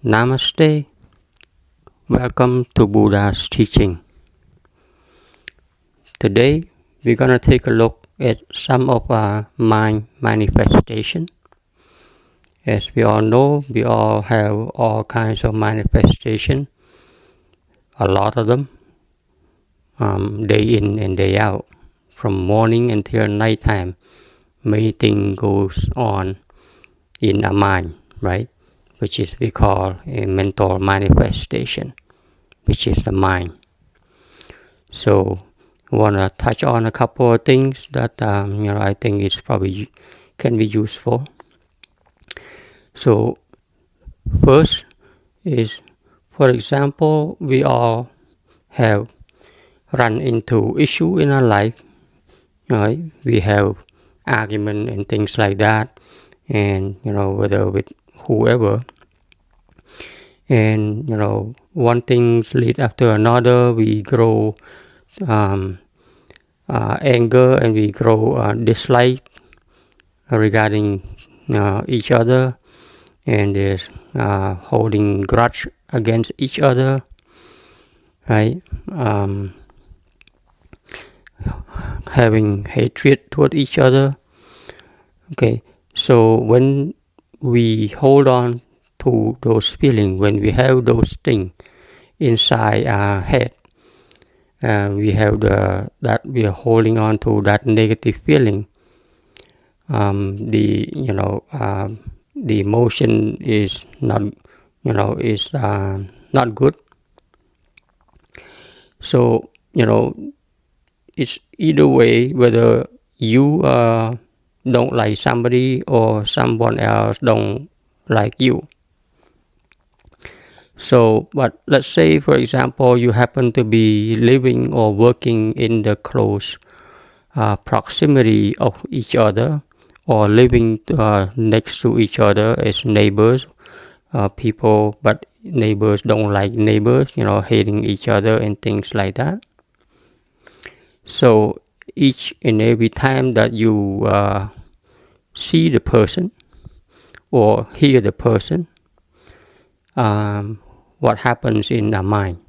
Namaste. Welcome to Buddha's teaching. Today we're going to take a look at some of our mind manifestation. As we all know, we all have all kinds of manifestation, a lot of them, day in and day out. From morning until nighttime, many things goes on in our mind, right? Which is we call a mental manifestation, which is the mind. So I want to touch on a couple of things that I think it's probably can be useful. So first is, for example, we all have run into issue in our life. Right? We have argument and things like that, and whether with whoever, and one things lead after another. We grow anger, and we grow dislike regarding each other, and there's holding grudge against each other, right? Having hatred toward each other. Okay, so when we hold on to those feelings, when we have those things inside our head, we have that we are holding on to that negative feeling. The emotion is not not good. So it's either way, whether you don't like somebody or someone else don't like you. So, but let's say, for example, you happen to be living or working in the close proximity of each other, or living next to each other as neighbors, people, but neighbors don't like neighbors, hating each other and things like that. So each and every time that you see the person or hear the person, what happens in our mind?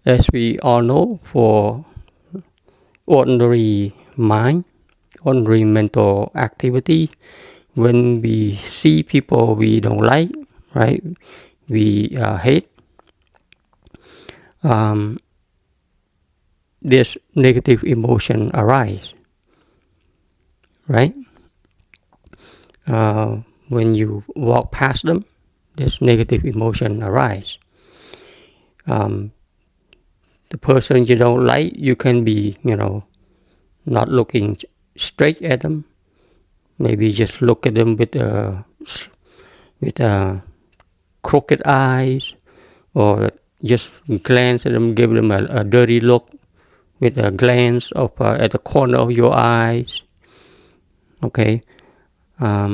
As we all know, for ordinary mind, ordinary mental activity, when we see people we don't like, right, we hate, this negative emotion arise, right? When you walk past them, this negative emotion arise. The person you don't like, you can be, not looking straight at them. Maybe just look at them with crooked eyes, or just glance at them, give them a dirty look with a glance of at the corner of your eyes. Okay, a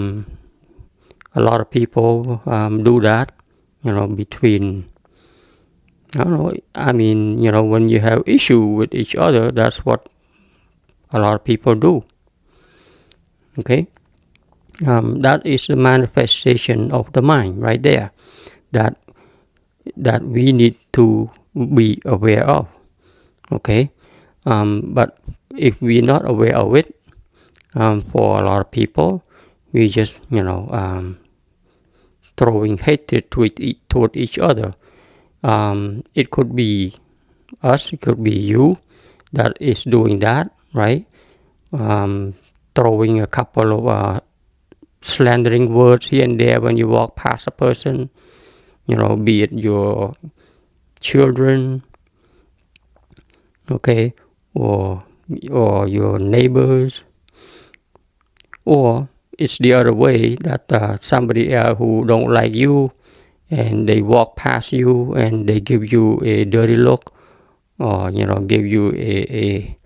lot of people do that. Between, I don't know. I mean, when you have issue with each other, that's what a lot of people do. Okay, that is the manifestation of the mind right there, that we need to be aware of. Okay, but if we're not aware of it, for a lot of people, we just throwing hatred toward each other. It could be us, it could be you that is doing that, right? Throwing a couple of slandering words here and there when you walk past a person, be it your children, okay, or your neighbors, or it's the other way, that somebody else who don't like you, and they walk past you and they give you a dirty look, or give you a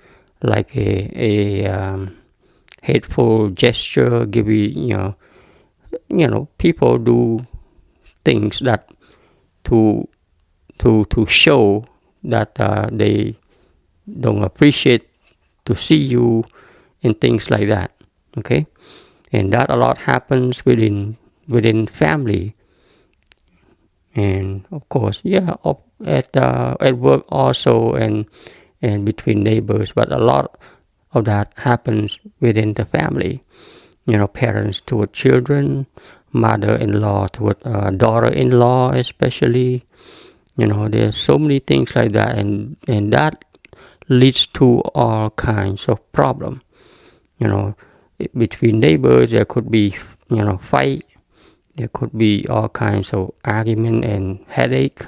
hateful gesture, give you people do things that to show that they don't appreciate to see you, and things like that. Okay, and that a lot happens within family. And of course, at work also, and between neighbors. But a lot of that happens within the family. Parents toward children, mother-in-law toward daughter-in-law, especially. There's so many things like that, and that leads to all kinds of problem. Between neighbors, there could be fight. There could be all kinds of argument and headache,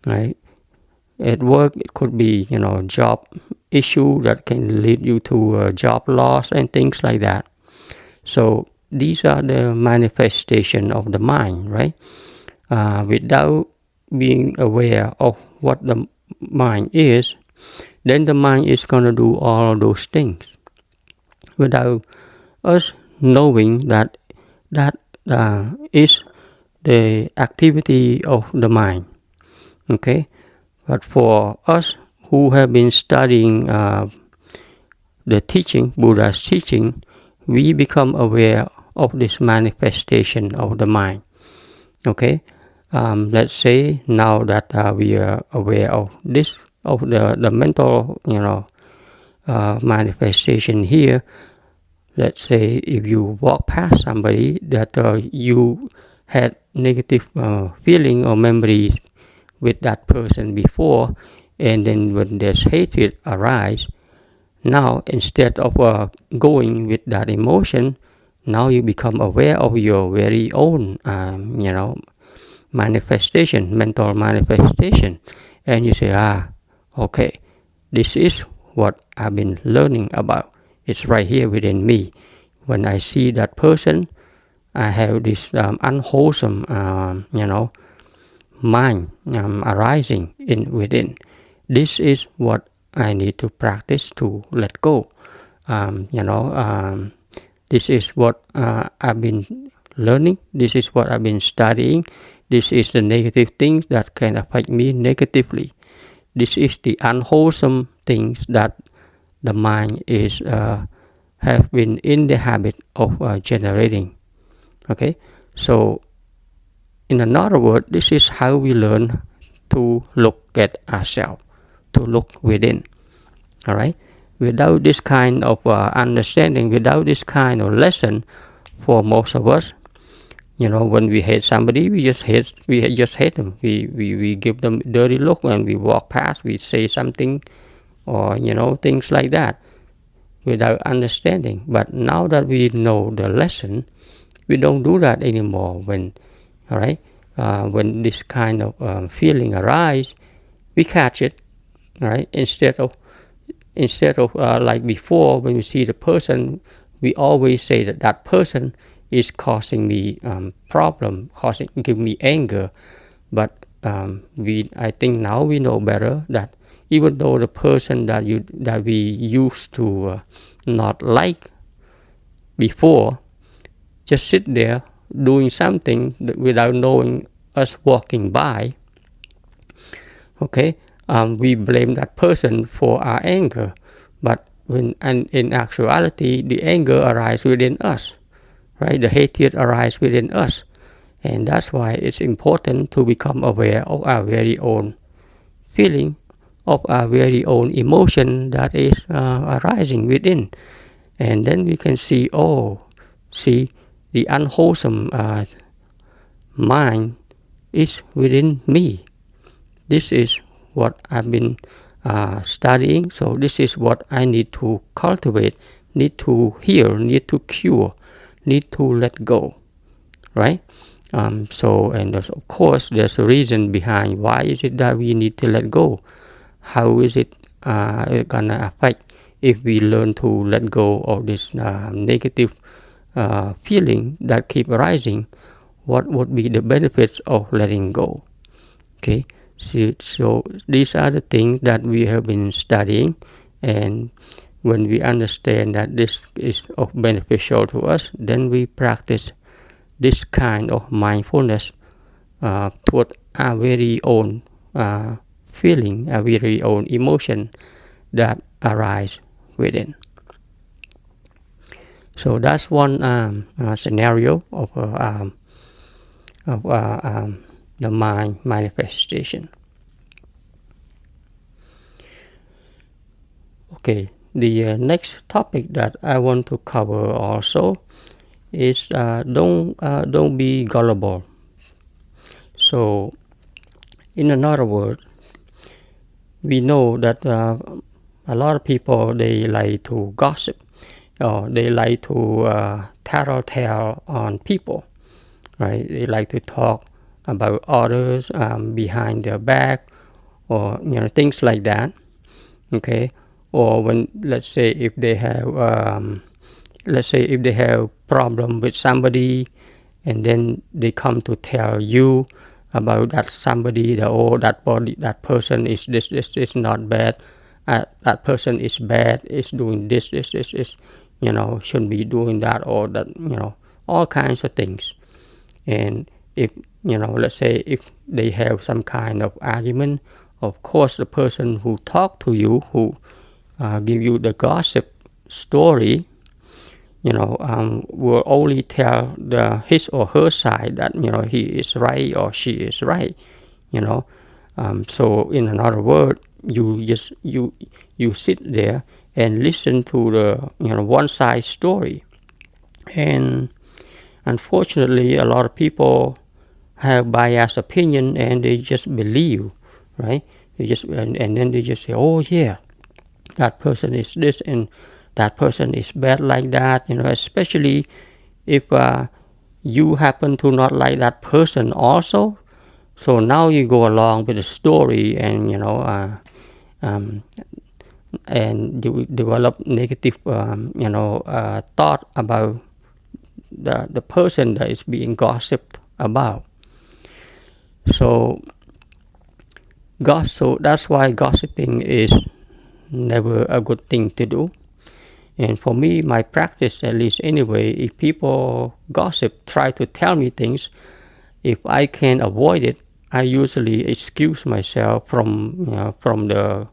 right? At work, it could be job issue that can lead you to job loss and things like that. So these are the manifestation of the mind, right? Without being aware of what the mind is, then the mind is going to do all of those things without us knowing that is the activity of the mind. Okay, but for us who have been studying the teaching, Buddha's teaching, we become aware of this manifestation of the mind. Okay, let's say now that we are aware of this, of the mental manifestation here. Let's say if you walk past somebody that you had negative feeling or memories with that person before, and then when there's hatred arise, now instead of going with that emotion, now you become aware of your very own manifestation, mental manifestation, and you say, okay, this is what I've been learning about. It's right here within me. When I see that person, I have this unwholesome mind arising within. This is what I need to practice to let go. This is what I've been learning. This is what I've been studying. This is the negative things that can affect me negatively. This is the unwholesome things that the mind is have been in the habit of generating. Okay, so in another word, this is how we learn to look at ourselves, to look within. All right, without this kind of understanding, without this kind of lesson, for most of us, when we hate somebody, we just hate them. We give them a dirty look when we walk past. We say something, or things like that, without understanding. But now that we know the lesson, we don't do that anymore. When this kind of feeling arise, we catch it, right? Instead of like before, when we see the person, we always say that person is causing me problem, give me anger. But I think now we know better that even though the person that we used to not like before just sit there doing something without knowing us walking by, okay, we blame that person for our anger. But in actuality, the anger arises within us, right? The hatred arises within us. And that's why it's important to become aware of our very own feeling, of our very own emotion that is arising within. And then we can see, the unwholesome mind is within me. This is what I've been studying. So this is what I need to cultivate, need to heal, need to cure, need to let go, right? And of course, there's a reason behind why is it that we need to let go. How is it gonna affect if we learn to let go of this negative feeling that keep arising? What would be the benefits of letting go? Okay, so these are the things that we have been studying, and when we understand that this is beneficial to us, then we practice this kind of mindfulness toward our very own feeling, our very own emotion that arise within. So that's one scenario of the mind manifestation. Okay, the next topic that I want to cover also is don't be gullible. So, in another word, we know that a lot of people, they like to gossip, or they like to tattletale on people, right? They like to talk about others behind their back, or things like that. Okay, or when let's say if they have problem with somebody, and then they come to tell you about that somebody, that person is this not bad, that person is bad, is doing this, shouldn't be doing that, or that, all kinds of things. And if, let's say if they have some kind of argument, of course the person who talk to you, who give you the gossip story, will only tell his or her side, that he is right or she is right. So in another word, you sit there and listen to the one side story. And unfortunately, a lot of people have biased opinion, and they just believe, right? And then they just say, oh yeah, that person is this, and that person is bad like that. Especially if you happen to not like that person also. So now you go along with the story, and and you develop negative thought about the person that is being gossiped about. So that's why gossiping is never a good thing to do. And for me, my practice, at least anyway, if people gossip, try to tell me things, if I can avoid it, I usually excuse myself from the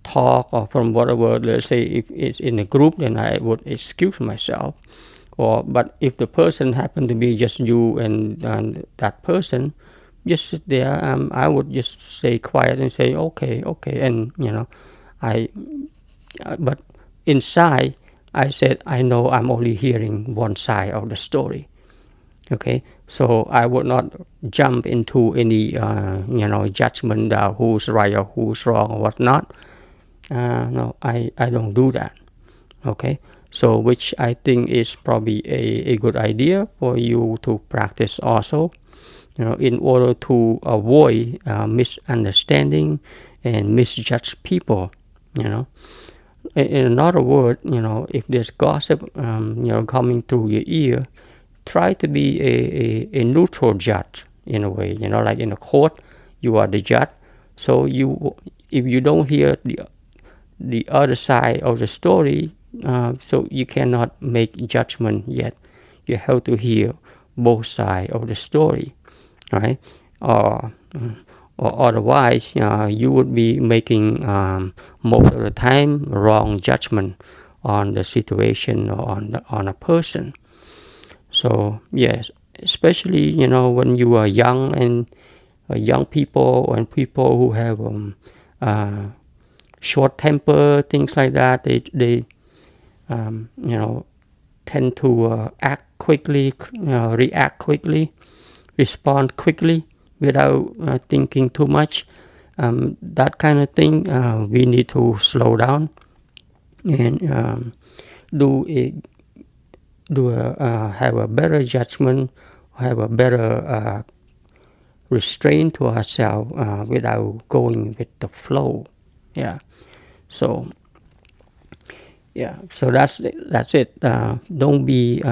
talk, or from whatever. Let's say if it's in a group, then I would excuse myself. But if the person happened to be just you and that person, just sit there. I would just stay quiet and say okay, and but inside I said, I know I'm only hearing one side of the story. Okay, so I would not jump into any judgment who's right or who's wrong or whatnot. No, I don't do that. Okay, so which I think is probably a good idea for you to practice also, in order to avoid misunderstanding and misjudge people. In another word, if there's gossip coming through your ear, try to be a neutral judge, in a way. Like in a court, you are the judge. So if you don't hear the other side of the story, so you cannot make judgment yet. You have to hear both sides of the story, right? Or otherwise, you would be making most of the time wrong judgment on the situation, or on a person. So yes, especially when you are young, and young people and people who have short temper, things like that, they tend to act quickly, react quickly, respond quickly without thinking too much. That kind of thing, we need to slow down and have a better judgment, have a better restraint to ourselves without going with the flow. Yeah. So that's it. Don't be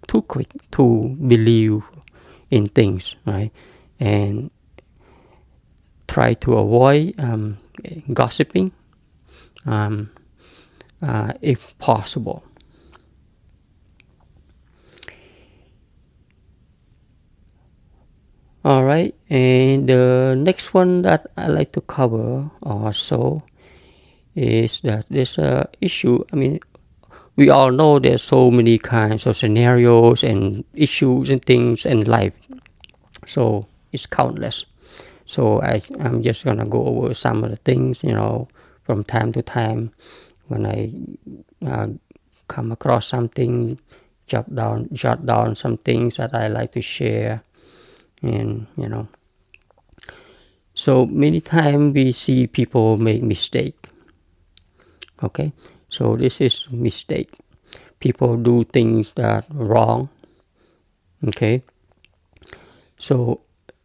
too quick to believe in things, right? And try to avoid gossiping if possible. All right, and the next one that I like to cover also is that this issue. I mean, we all know there's so many kinds of scenarios and issues and things in life. So is countless. So I'm just gonna go over some of the things, from time to time when I come across something, jot down some things that I like to share, and So many times we see people make mistake. Okay, so this is mistake. People do things that wrong. Okay, so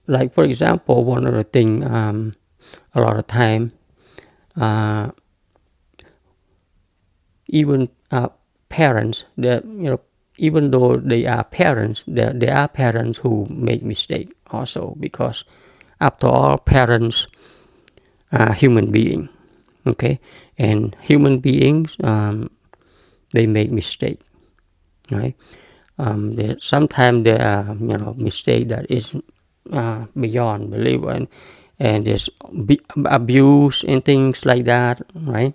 like for example, one of the thing a lot of time, even parents that even though they are parents, they are parents who make mistake also, because after all, parents are human beings. Okay, and human beings, they make mistake, right? Sometimes there are mistake that is beyond belief, and there's abuse and things like that, right?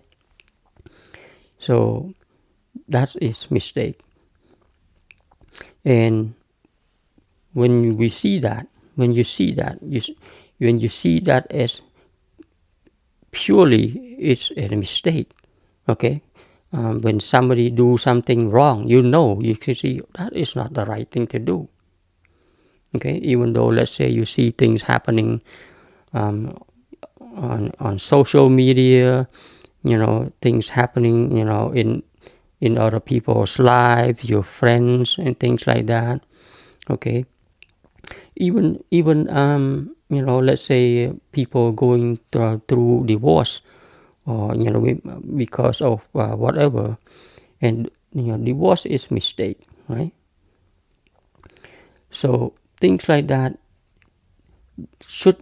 So that is mistake. And when we see that, when you see that as purely it's a mistake, okay? When somebody do something wrong, you can see that is not the right thing to do. Okay, even though let's say you see things happening on social media, things happening, in other people's lives, your friends and things like that. Okay, even let's say people going through divorce, or because of whatever, and divorce is mistake, right? So things like that should,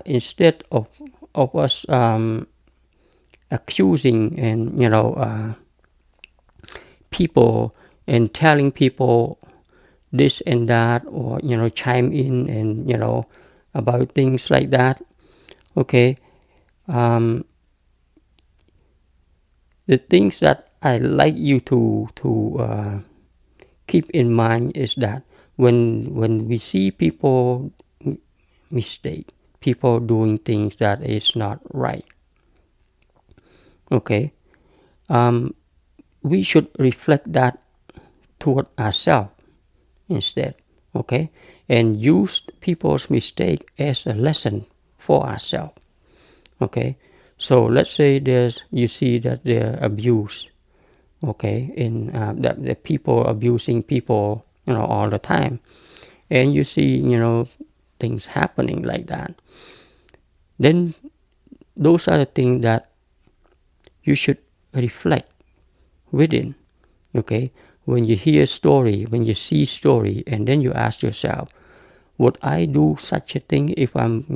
instead of us accusing and people and telling people this and that, or chime in and about things like that. Okay, the things that I like you to keep in mind is that when we see people mistake, people doing things that is not right, okay, we should reflect that toward ourselves instead, okay, and use people's mistake as a lesson for ourselves, okay. So let's say you see that there abuse, okay, in that the people abusing people, all the time, and you see, things happening like that, then those are the things that you should reflect within, okay. When you hear story, when you see story, and then you ask yourself, would I do such a thing if I'm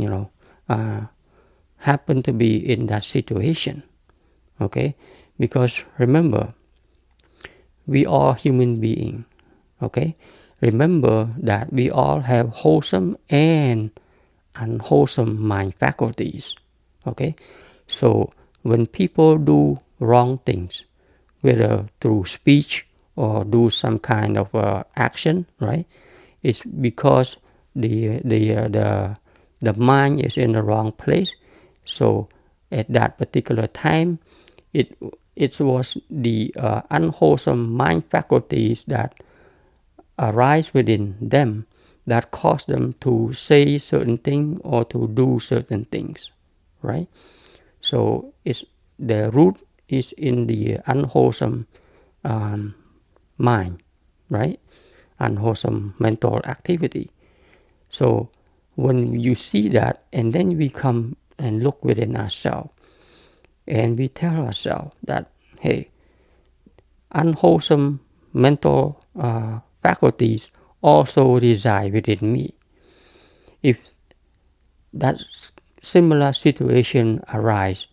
happen to be in that situation, okay? Because remember, we are human beings, okay? Remember that we all have wholesome and unwholesome mind faculties, okay? So when people do wrong things, whether through speech or do some kind of action, right? It's because the mind is in the wrong place. So at that particular time, it was the unwholesome mind faculties that arise within them that cause them to say certain things or to do certain things, right? So it's the root is in the unwholesome mind, right? Unwholesome mental activity. So when you see that, and then we come and look within ourselves, and we tell ourselves that, hey, unwholesome mental faculties also reside within me. If that similar situation arise,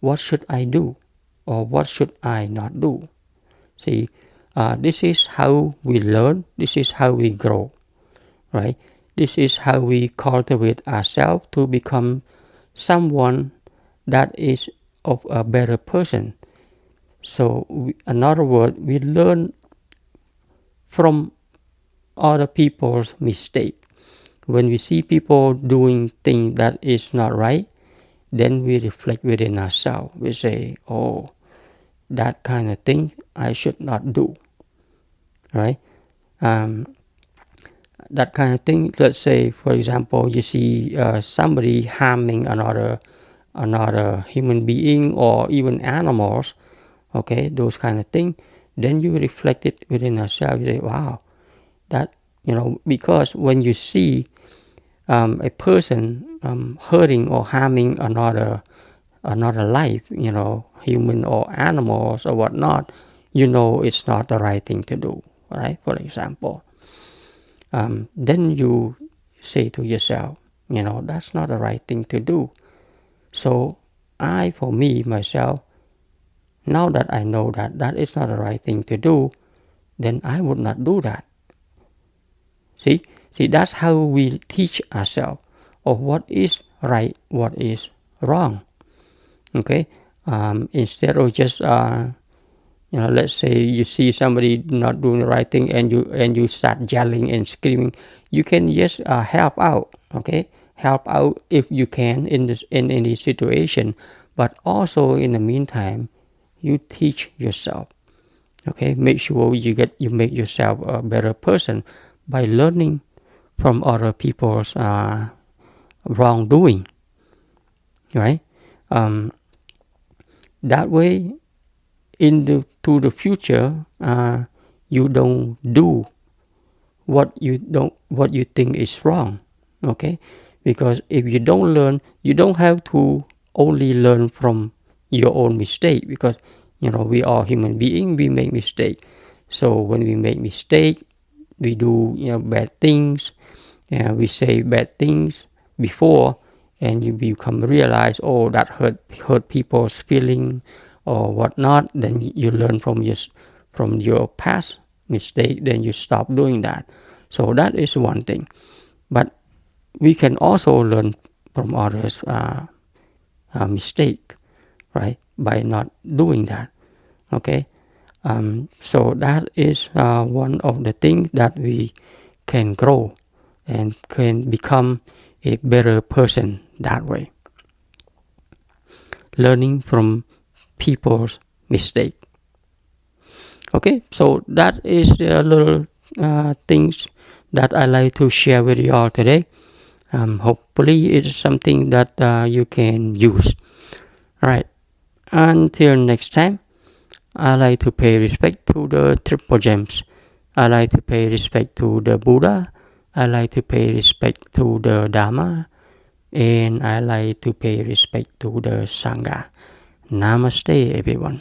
what should I do, or what should I not do? See, this is how we learn. This is how we grow, right? This is how we cultivate ourselves to become someone that is of a better person. So, in other words, we learn from other people's mistake. when we see people doing things that is not right, then we reflect within ourselves. We say, oh, that kind of thing I should not do, right? That kind of thing. Let's say, for example, you see somebody harming another human being or even animals, okay, those kind of things. Then you reflect it within yourself. You say, wow, that, because when you see a person hurting or harming another life, human or animals or whatnot, it's not the right thing to do, right? For example, then you say to yourself, that's not the right thing to do. So for me, myself, now that I know that that is not the right thing to do, then I would not do that. See, that's how we teach ourselves of what is right, what is wrong. Okay, instead of just let's say you see somebody not doing the right thing and you start yelling and screaming, you can just help out. Okay, help out if you can in this situation, but also in the meantime, you teach yourself. Okay, make sure you make yourself a better person by learning from other people's wrongdoing, right? That way, to the future, you don't do what you think is wrong. Okay, because if you don't learn, you don't have to only learn from your own mistake, because we are human beings, we make mistake. So when we make mistake, we do bad things, we say bad things before, and you become realize, oh, that hurt people's feeling or whatnot. Then you learn from your past mistake, then you stop doing that. So that is one thing. But we can also learn from others mistake, right, by not doing that. Okay, so that is one of the things that we can grow and can become a better person that way, learning from people's mistake. Okay, so that is the little things that I like to share with you all today. Hopefully it's something that you can use. All right, until next time, I like to pay respect to the triple gems. I like to pay respect to the Buddha. I like to pay respect to the Dharma. And I like to pay respect to the Sangha. Namaste, everyone.